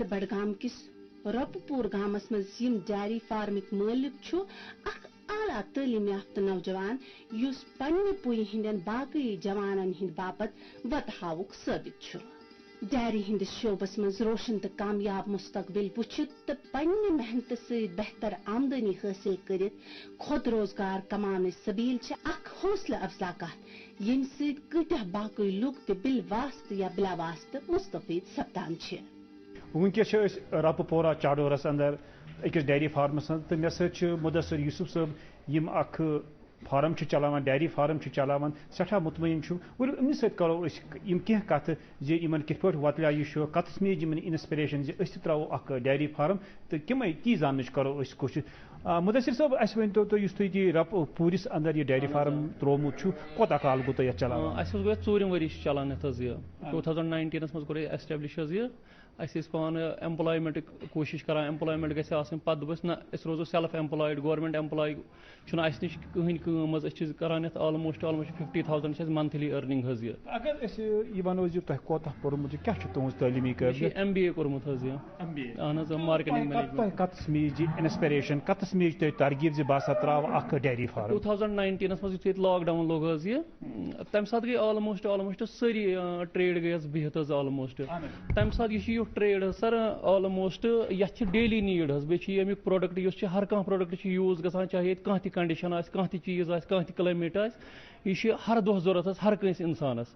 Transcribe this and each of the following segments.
जिले बडगाम किस रपपुर गामस मज यम डेयरी फार्मिक मालिक छु अख आला तालीम याफ्त नौजवान युस पन्ने पुय हिंदन बाकी जवानन हिंद बापत वतहावुक साबित छु। डेयरी हिंद शोबस मज रोशन तो कामयाब मुस्तकबिल वुचित तो पन्ने मेहनत से बेहतर आमदनी हासिल करित खुद रोजगार कमाने सबील छ अख हौसला अफजा कत यम सद कतः बाकी लुक तो बिल वास्त या बिला वास्त मुस्तफीद सपदान छ। वुनकस रपपोरा चाडोरस अंदर अकिस डेयरी फार्मस तो मे सत मुदसर यूसुफ साहब यम अख फार्म चलावान डेयरी फार्म चलावान सठा मुतमईन और अमिस सत करो यम कह कथ जे इन कित वतल यह शो कतस मेज इन इंस्पिरेशन जे त्रो अख डेयरी फार्म तो कम ती जान करो कोशिश। मुदसर साहब अस वन तो तुम रपपूरिस अंदर यह डेयरी फार्म त्रोमुत कोता काल गो तुम चलावान? अस गो 4 वरी चलान 2019 मज कोर एस्टेब्लिश पान एम्प्लॉयमेंट कोशिश करान एम्प्लॉयमेंट गस पे दोपस ना रोजो सेल्फ एम्प्लॉयड गवर्नमेंट एम्प्लॉय निश कहें करान ऑलमोस्ट 50,000 मंथली अर्निंग अगर वनो तुम कोता पोर्मुत क्या तुज तलीमी MBA कोर्मुत अहन मार्केटिंग कतस मेज इंस्पिरेशन कतस मेज तुम तरगीब जे बसा त्राव अख डेयरी फार्म? 2019 मज यु लॉकडाउन लोग तम सात गई ऑलमोस्ट सारी ट्रेड गई बिहत ऑलमोस्ट तम सात यह ट्रेड सर ऑलमोस्ट ये डेली नीड बे प्रोडक्ट हर कह प्रोडक्ट यूज ग चाहे कह कंडीशन कह चीज कह क्लाइमेट यह हर दह जरूरत हर कंस इंसानस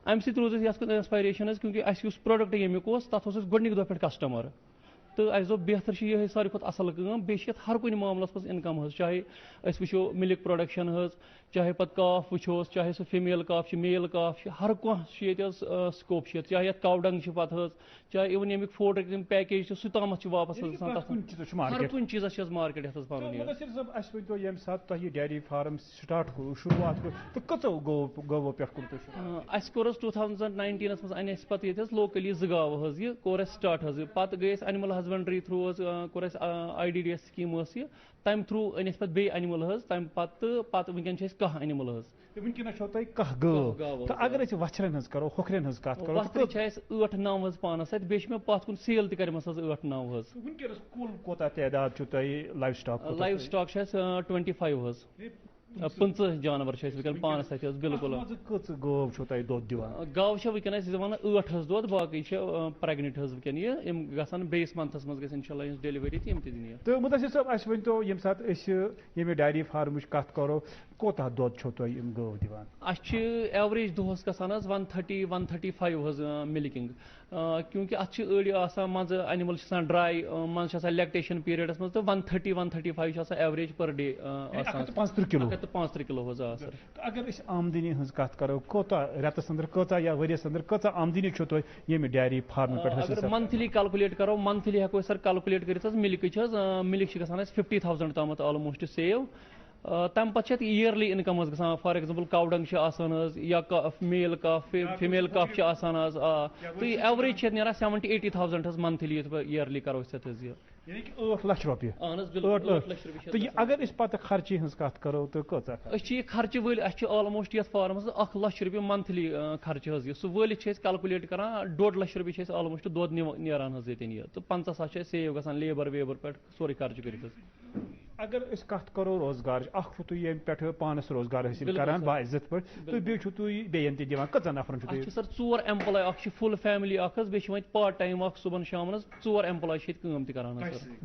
अम सत रोज इंस्पायरेशन क्योंकि अस प्रोडक्ट यमिक तथ गोडनिक दह पे कस्टमर तो अस दोप बेहतर यह सारी खुद असल बे हर कुछ मामलस मज इनकम चाहे वो मिल्क प्रोडक्शन चाहे पत काफ वो चाहे सह फीमेल काफ मेल काफ हर कह स्कोप चाहे कावडंग पे चाहे इवन यमिक फोड पैकेज सह वापस हर कुछ चीज मार्केट ये सात डेयरी फार्म स्टार्ट शुरुआत तो कतो गवो पे अस कोर 2019 मज अन पे लोकली 2 गाव यह कोर स्टार्ट पे गई animal husbandry through core IDDS scheme तम थ्रू अन पे बे एनिमल तम पे वनकन कह एनिमल कह गव तो अगर वछरन करो होखरन कत करो 8-9 पानस बे पत कुन सेल तम 8-9 कुल कोता तादाद लाइव स्टॉक 25 15 जानवर पानस बिल्कुल गाव वनकन दिवान 8 दोद बाकी प्रेगनेंट वनकन यम गसान बेस मंथस मज गई इंशाल्लाह डिलीवरी तम दिन तो मुदसर साहब अस वन तो ये सात ये डेयरी फार्म कत करो कोता दोद तुम गव दिवान? एवरेज दोहस गसान 130-135 मिल्किंग क्योंकि अड़ी मज एनिमल ड्राई मज लैक्टेशन पीरियडस मज तो 130-135 average per day 50 kilo 5 kilo अगर आमदनी हज कत करो कोता रेतस अंदर कोता या वरियस अंदर कोता आमदनी तुम डेयरी फार्म पे मंथली कैलकुलेट करो मंथली हेको सर कैलकुलेट कर मिल्क गसान 50,000 तम ऑलमोस्ट सेव तम पे ईयरली इनकम गसान फॉर एग्जांपल कावडंग या मेल काफ फीमेल काफ तो एवरेज ना 70-80,000 मंथली ईयरली करो 8 लाख रुपये तो अगर पे खर्ची हज कत करो तो खर्च वल ऑलमोस्ट ये फार्मस 1 लाख रुपये मंथली खर्च सह वल कैलकुलेट कर 1.5 लाख रुपये ऑलमोस्ट दोद नान तो 50,000 सेव गसान लेबर वेबर पे सोरे खर्च कर। अगर कत करो रोजगार तुम ये पे पानस रोजगार हासिल करान बाइज्जत पे तो बेन दिवान कन नफर सर 4 एम्प्लॉय फुल फैमिली बे पार्ट टाइम सुबह शाम 4 एम्प्लॉय काम करान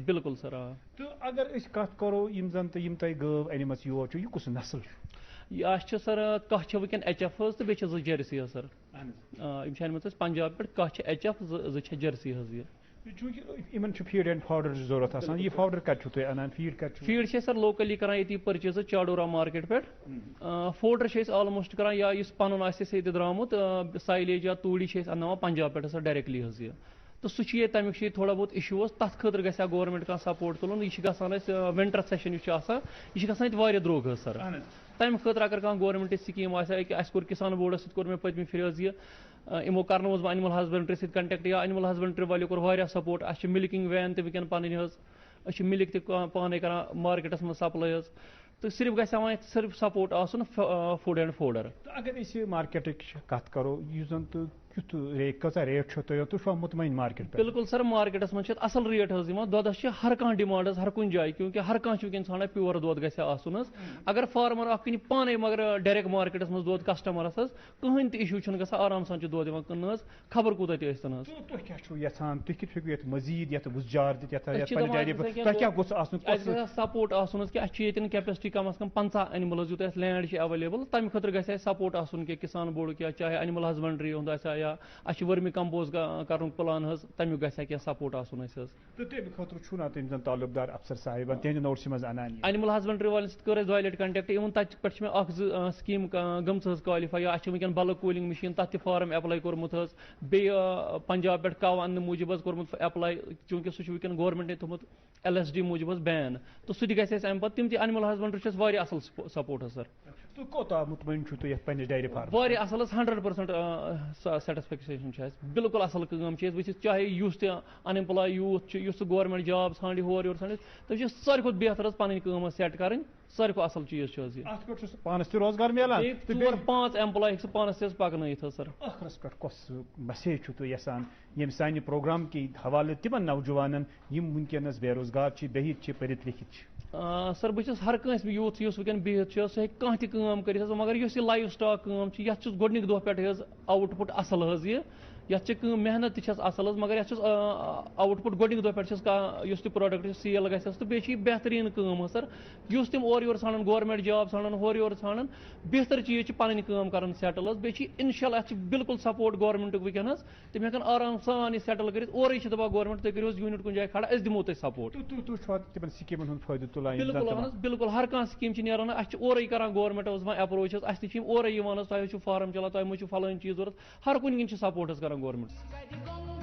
बिल्कुल सर। तो अगर कत करो जन तो गव अनिम योर यह कुछ नस्ल यह सर कह वनकन HF तो बे 2 जर्सी सर इन पंजाब पे कह HF 2 Jersey in feed and powder जरूरत यह फाउडर कत अनान फीड सर लोकली कर परचेज चाडोरा मार्केट पे फोडर ऑलमोस्ट कर या पन द्रामुत साइलेज या तूड़ी अना पंजाब पे सर डायरेक्टली तो सह तमिक थोड़ा बहुत इशू तथ खतर गया गवर्नमेंट का सपोर्ट तुलन यह विंटर सेशन यह गया द्रोग सर तम खतर अगर गवर्नमेंट स्कीम अस कोर किसान बोर्डस सो मे पत्म फिर इमो करनोस बह एनिमल हस्बेंड्री सहित कंटेक्ट या एनिमल हस्बेंड्री वालों कोर वारिया सपोर्ट अस मिल्किंग वैन तो वनकन पन मिल्क पाने कर मार्केटस मज सप्लाई तो सिर्फ गए सिर्फ सपोर्ट आसन फूड एंड फोडर। तो अगर मार्केट कत करो जन तो रेट तुम मुतमैन मार्केट बिल्कुल सर मार्केटस मज असल रेट दोदस हर कह डिमांड हर कुछ जाए क्योंकि हर कह वन प्योर दोद गि अगर फार्मर अन पाने मगर डायरेक्ट मार्केटस मज दोद कस्टमरस कहन त इशू ग आराम सान दोद क्न खबर कूत तन सपोर्ट आसन कि कैपेसिटी कम अज कम 50 एनिमल्स यूत लैंड एवेलेबल तमें खुद गि सपोर्ट आसन कि किसान बोर्ड क्या चाहे एनिमल हस्बेंड्री या वर्मी कंपोज कर प्लान तमिक गि सपोर्ट आसन एनिमल हस्बेंड्री वाले कर 2 लट कंटेक्ट इवन तत पे स्कीम गम qualify one bulk cooling machine तथ फार्म एप्लाई कोर्मुत बे पंजाब पे कव अन्न मूजूब कोर्मुत एप्लाई चूंकि सह गवर्नमेंट ने थोमुत LSD मूजूब बैन तो सह गम पे तम एनिमल हस्बेंड्री असल सपोर्ट सर वारिया असल 100% सेटिस्फेक्शन बिल्कुल असल कम चाहे युस अनएम्प्लॉय यूथ गवर्नमेंट जॉब ठांड होर तम सारे खुद बेहतर पन कम सेट कर सारे खुद असल चीज पानस रोजगार मिलान 4-5 एम्प्लॉय पानस पकन सर मैसेज यसान यम सान प्रोग्राम की हवाले तिमन नौजवान वनकस बेरोजगार बिहित पढ़ित लिखित सर बस हर कंस यूथ वन बिहित सह कह तम कर मगर यह लाइव स्टॉक कम गोडनिक दह पे आउटपुट असल यह मेहनत असल मगर आउटपुट गोडनिक दह पे प्रोडक्ट सेल गस तो बे बेहतरीन कम सर तम और ान गवर्नमेंट जॉब ान होर ान बेहतर चीज पन कर सेटल बे इनशाला बिल्कुल सपोर्ट गवर्नमेंट वनस तम हेन आराम सान यह सेटल कर और दपा गवर्नमेंट तुम करो यूनिट कुछ जाए खड़ा दिमो तुम सपोर्ट बिल्कुल हर कह स्कीम नान और कर गवर्नमेंट अप्रोच और फार्म चलान तुम फलान चीज जरूरत हर कुछ सपोर्ट कर गवर्नमेंट